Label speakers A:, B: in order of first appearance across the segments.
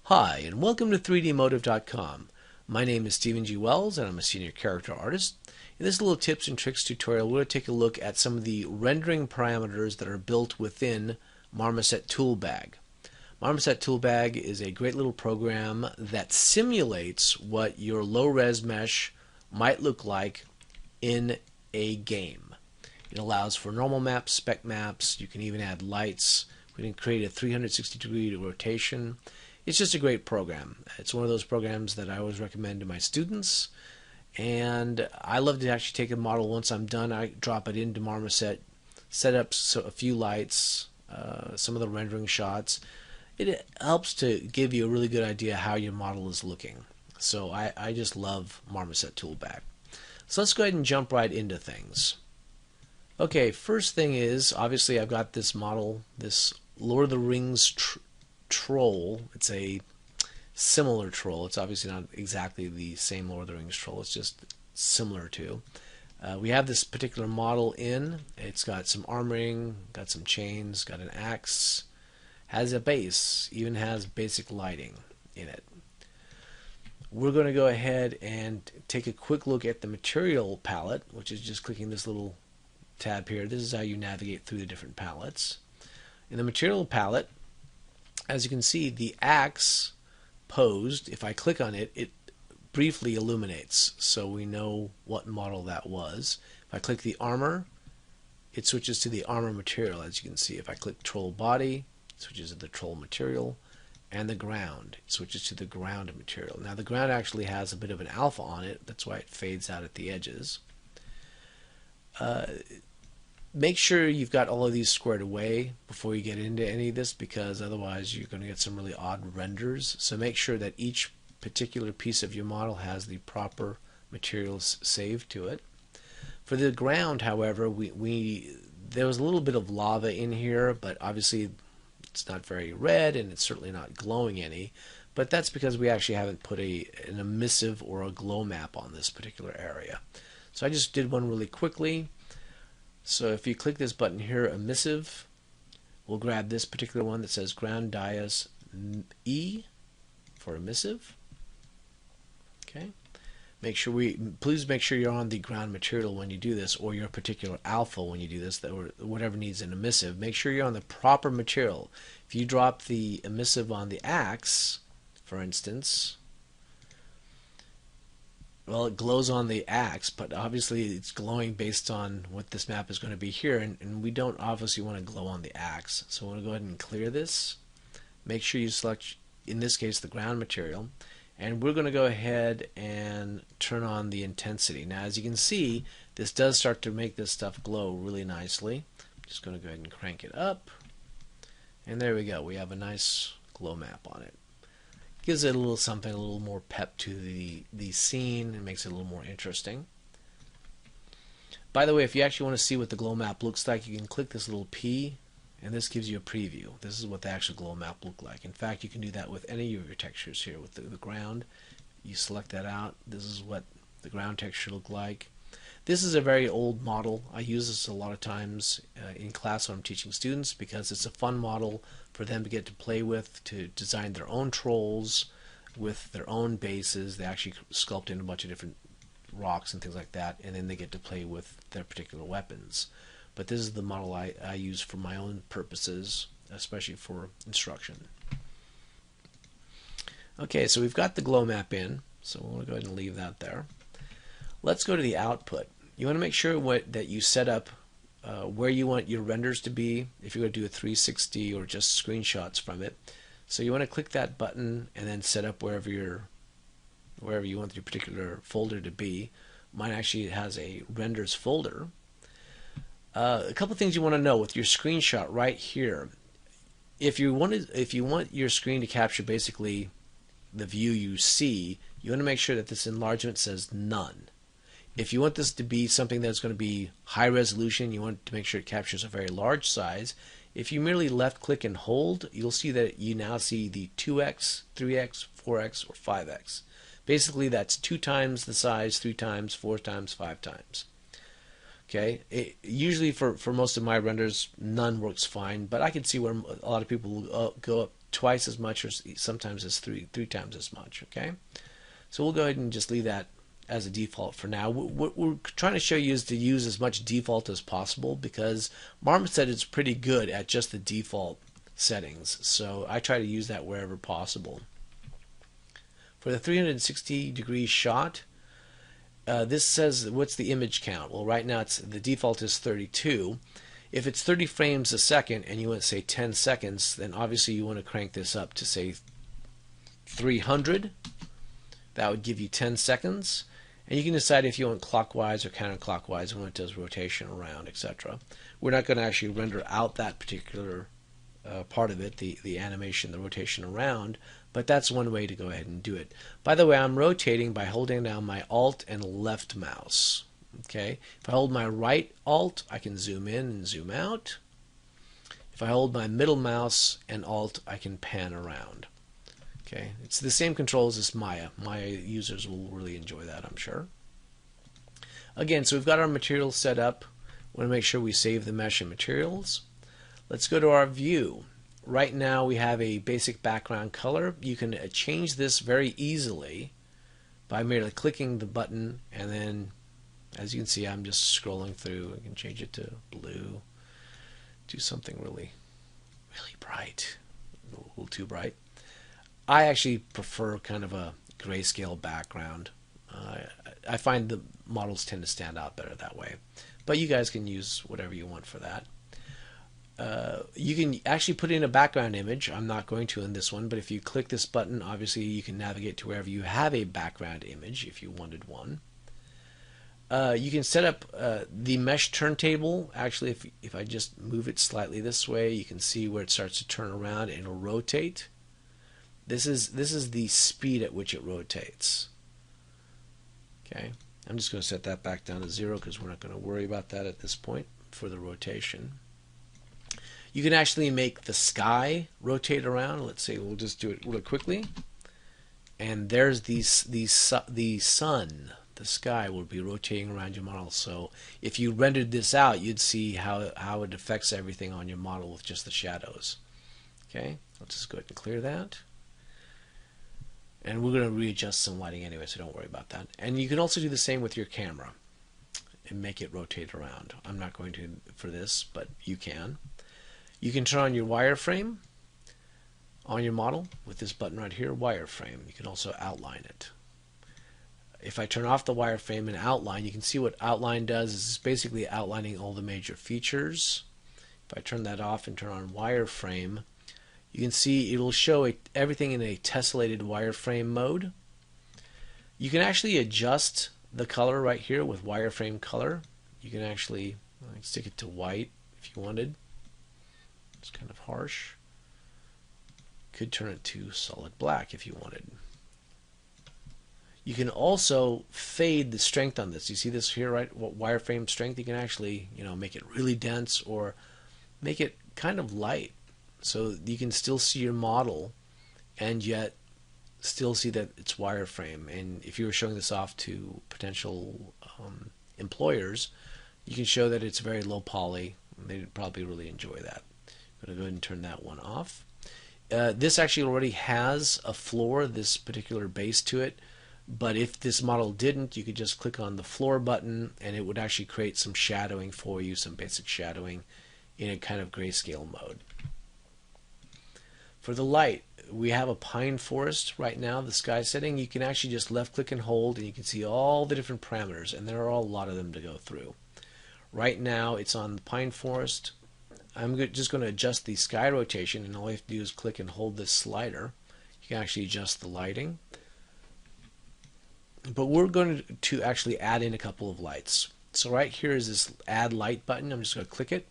A: Hi, and welcome to 3dmotive.com. My name is Stephen G. Wells, and I'm a senior character artist. In this little tips and tricks tutorial, we're going to take a look at some of the rendering parameters that are built within Marmoset Toolbag. Marmoset Toolbag is a great little program that simulates what your low-res mesh might look like in a game. It allows for normal maps, spec maps. You can even add lights. We can create a 360-degree rotation. It's just a great program. It's one of those programs that I always recommend to my students, and I love to actually take a model. Once I'm done, I drop it into Marmoset, set up a few lights, some of the rendering shots. It helps to give you a really good idea how your model is looking. So I just love Marmoset Toolbag. So let's go ahead and jump right into things. Okay, first thing is, obviously I've got this model, this Lord of the Rings troll. It's a similar troll. It's obviously not exactly the same Lord of the Rings troll. It's just similar to. We have this particular model in. It's got some armoring, got some chains, got an axe, has a base, even has basic lighting in it. We're going to go ahead and take a quick look at the material palette, which is just clicking this little tab here. This is how you navigate through the different palettes. In the material palette, as you can see, the axe posed, if I click on it, it briefly illuminates, so we know what model that was. If I click the armor, it switches to the armor material, as you can see. If I click troll body, it switches to the troll material, and the ground, it switches to the ground material. Now the ground actually has a bit of an alpha on it, that's why it fades out at the edges. Make sure you've got all of these squared away before you get into any of this, because otherwise you're going to get some really odd renders. So make sure that each particular piece of your model has the proper materials saved to it. For the ground, however, there was a little bit of lava in here, but obviously it's not very red and it's certainly not glowing any. But that's because we actually haven't put an emissive or a glow map on this particular area. So I just did one really quickly. So if you click this button here, emissive, we'll grab this particular one that says ground dias E for emissive. Okay. Please make sure you're on the ground material when you do this, or your particular alpha when you do this, or whatever needs an emissive. Make sure you're on the proper material. If you drop the emissive on the axe, for instance, well, it glows on the axe, but obviously it's glowing based on what this map is going to be here, and we don't obviously want to glow on the axe. So I want to go ahead and clear this. Make sure you select, in this case, the ground material, and we're going to go ahead and turn on the intensity. Now, as you can see, this does start to make this stuff glow really nicely. I'm just going to go ahead and crank it up, and there we go. We have a nice glow map on it. Gives it a little something, a little more pep to the scene, and makes it a little more interesting. By the way, if you actually want to see what the glow map looks like, you can click this little P, and this gives you a preview. This is what the actual glow map looked like. In fact, you can do that with any of your textures here. With the ground, you select that out. This is what the ground texture looked like. This is a very old model. I use this a lot of times in class when I'm teaching students, because it's a fun model for them to get to play with, to design their own trolls with their own bases. They actually sculpt in a bunch of different rocks and things like that, and then they get to play with their particular weapons. But this is the model I use for my own purposes, especially for instruction. Okay, so we've got the glow map in, so we'll go ahead and leave that there. Let's go to the output. You want to make sure that you set up where you want your renders to be, if you're going to do a 360 or just screenshots from it. So you want to click that button and then set up wherever you want your particular folder to be. Mine actually has a renders folder. A couple things you want to know with your screenshot right here. If you want your screen to capture basically the view you see, you want to make sure that this enlargement says none. If you want this to be something that's going to be high resolution, you want to make sure it captures a very large size. If you merely left click and hold, you'll see that you now see the 2x, 3x, 4x, or 5x. Basically, that's 2 times the size, 3 times, 4 times, 5 times. Okay, usually for most of my renders, none works fine, but I can see where a lot of people will go up twice as much, or sometimes as three times as much. Okay, so we'll go ahead and just leave that as a default for now. What we're trying to show you is to use as much default as possible, because Marmoset is pretty good at just the default settings, so I try to use that wherever possible. For the 360-degree shot, this says what's the image count. Well, right now the default is 32. If it's 30 frames a second and you want to say 10 seconds, then obviously you want to crank this up to say 300. That would give you 10 seconds. And you can decide if you want clockwise or counterclockwise when it does rotation around, etc. We're not going to actually render out that particular part of it, the animation, the rotation around, but that's one way to go ahead and do it. By the way, I'm rotating by holding down my Alt and left mouse. Okay, if I hold my right Alt, I can zoom in and zoom out. If I hold my middle mouse and Alt, I can pan around. Okay, it's the same controls as Maya. Maya users will really enjoy that, I'm sure. Again, so we've got our materials set up. We want to make sure we save the mesh and materials. Let's go to our view. Right now we have a basic background color. You can change this very easily by merely clicking the button, and then, as you can see, I'm just scrolling through. I can change it to blue, do something really bright, a little too bright. I actually prefer kind of a grayscale background. I find the models tend to stand out better that way, but you guys can use whatever you want for that. You can actually put in a background image. I'm not going to in this one, but if you click this button, obviously you can navigate to wherever you have a background image if you wanted one. You can set up the mesh turntable. Actually, if I just move it slightly this way, you can see where it starts to turn around and it'll rotate. This is the speed at which it rotates. Okay, I'm just going to set that back down to 0 because we're not going to worry about that at this point for the rotation. You can actually make the sky rotate around. Let's say we'll just do it really quickly, and there's the sun. The sky will be rotating around your model. So if you rendered this out, you'd see how it affects everything on your model with just the shadows. Okay, let's just go ahead and clear that. And we're going to readjust some lighting anyway, so don't worry about that. And you can also do the same with your camera and make it rotate around. I'm not going to for this, but you can. You can turn on your wireframe on your model with this button right here, wireframe. You can also outline it. If I turn off the wireframe and outline, you can see what outline does. It's basically outlining all the major features. If I turn that off and turn on wireframe, you can see it will show everything in a tessellated wireframe mode. You can actually adjust the color right here with wireframe color. You can actually stick it to white if you wanted. It's kind of harsh. Could turn it to solid black if you wanted. You can also fade the strength on this. You see this here, right? What wireframe strength? You can actually, make it really dense or make it kind of light, so you can still see your model and yet still see that it's wireframe. And if you were showing this off to potential employers, you can show that it's very low poly. They'd probably really enjoy that. I'm going to go ahead and turn that one off. This actually already has a floor, this particular base to it, but if this model didn't, you could just click on the floor button and it would actually create some shadowing for you, some basic shadowing in a kind of grayscale mode. For the light, we have a pine forest right now, the sky setting. You can actually just left click and hold and you can see all the different parameters, and there are a lot of them to go through. Right now it's on the pine forest. I'm just going to adjust the sky rotation, and all you have to do is click and hold this slider. You can actually adjust the lighting. But we're going to actually add in a couple of lights. So right here is this add light button. I'm just going to click it.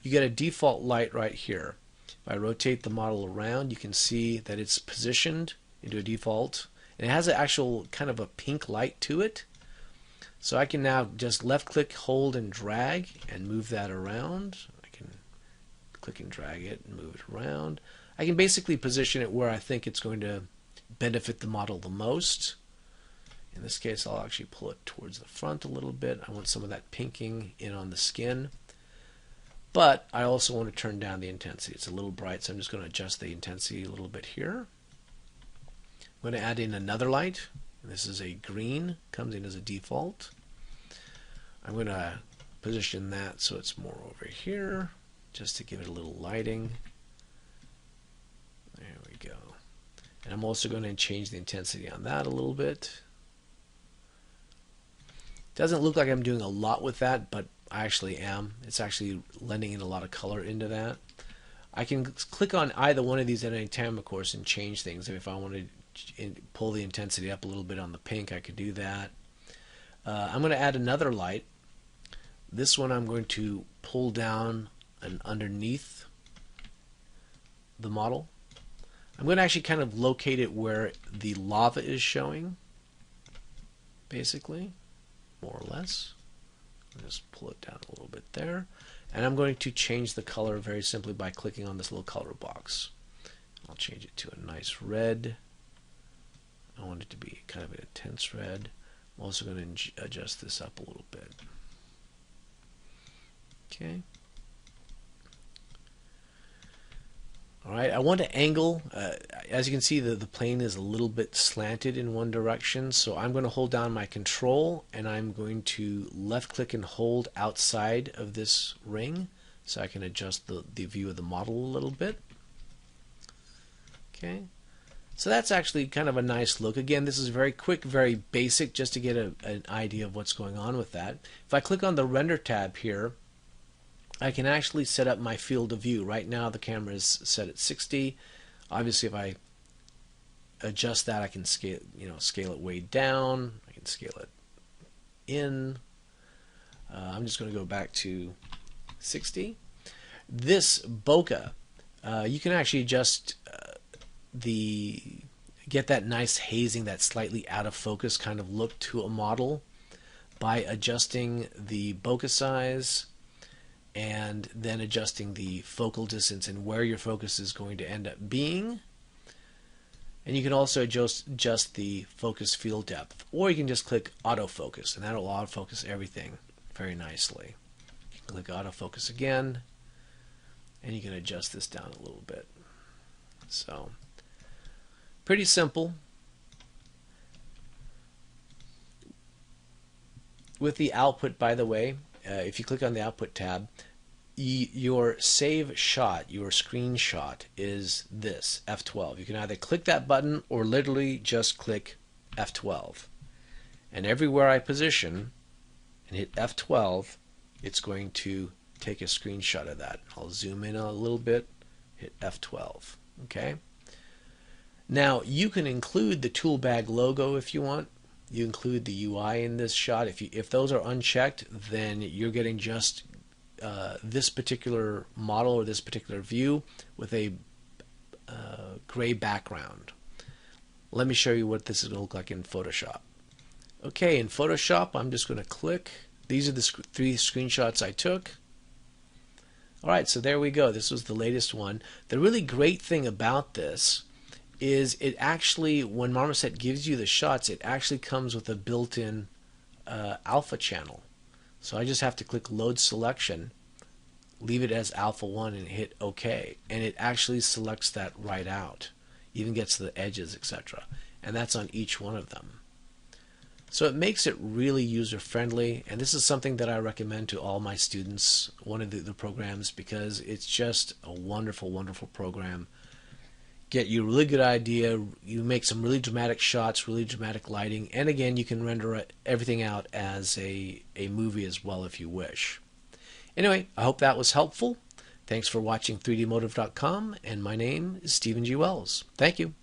A: You get a default light right here. If I rotate the model around, you can see that it's positioned into a default, and it has an actual kind of a pink light to it. So I can now just left click, hold, and drag and move that around. I can click and drag it and move it around. I can basically position it where I think it's going to benefit the model the most. In this case, I'll actually pull it towards the front a little bit. I want some of that pinking in on the skin. but I also want to turn down the intensity. It's a little bright, so I'm just going to adjust the intensity a little bit here. I'm going to add in another light. This is a green, comes in as a default. I'm going to position that so it's more over here, just to give it a little lighting. There we go. And I'm also going to change the intensity on that a little bit. Doesn't look like I'm doing a lot with that, but I actually am. It's actually lending in a lot of color into that. I can click on either one of these at any time, of course, and change things. If I want to pull the intensity up a little bit on the pink, I could do that. I'm going to add another light. This one I'm going to pull down and underneath the model. I'm going to actually kind of locate it where the lava is showing, basically, more or less. I'll just pull it down a little bit there. And I'm going to change the color very simply by clicking on this little color box. I'll change it to a nice red. I want it to be kind of an intense red. I'm also going to adjust this up a little bit. Okay. Alright, I want to angle, as you can see the plane is a little bit slanted in one direction, so I'm going to hold down my control and I'm going to left click and hold outside of this ring so I can adjust the view of the model a little bit. Okay, so that's actually kind of a nice look. Again, this is very quick, very basic, just to get an idea of what's going on with that. If I click on the render tab here, I can actually set up my field of view. Right now the camera is set at 60. Obviously if I adjust that, I can scale it way down. I can scale it in. I'm just going to go back to 60. This bokeh, you can actually adjust get that nice hazing, that slightly out of focus kind of look to a model by adjusting the bokeh size and then adjusting the focal distance and where your focus is going to end up being. And you can also adjust the focus field depth, or you can just click autofocus and that'll autofocus everything very nicely. You can click autofocus again and you can adjust this down a little bit. So pretty simple. With the output, by the way, if you click on the output tab, your save shot, your screenshot is this, F12. You can either click that button or literally just click F12. And everywhere I position and hit F12, it's going to take a screenshot of that. I'll zoom in a little bit, hit F12. Okay. Now you can include the tool bag logo if you want. You include the UI in this shot. If those are unchecked, then you're getting just this particular model or this particular view with a gray background. Let me show you what this is going to look like in Photoshop. Okay, in Photoshop, I'm just going to click. These are the three screenshots I took. Alright, so there we go. This was the latest one. The really great thing about this is it actually, when Marmoset gives you the shots, it actually comes with a built-in alpha channel. So I just have to click load selection, leave it as alpha 1 and hit OK, and it actually selects that right out, even gets to the edges, etc. And that's on each one of them. So it makes it really user-friendly, and this is something that I recommend to all my students, one of the programs, because it's just a wonderful, wonderful program. Get you a really good idea, you make some really dramatic shots, really dramatic lighting, and again you can render everything out as a movie as well if you wish. Anyway, I hope that was helpful. Thanks for watching 3dmotive.com, and my name is Stephen G. Wells. Thank you.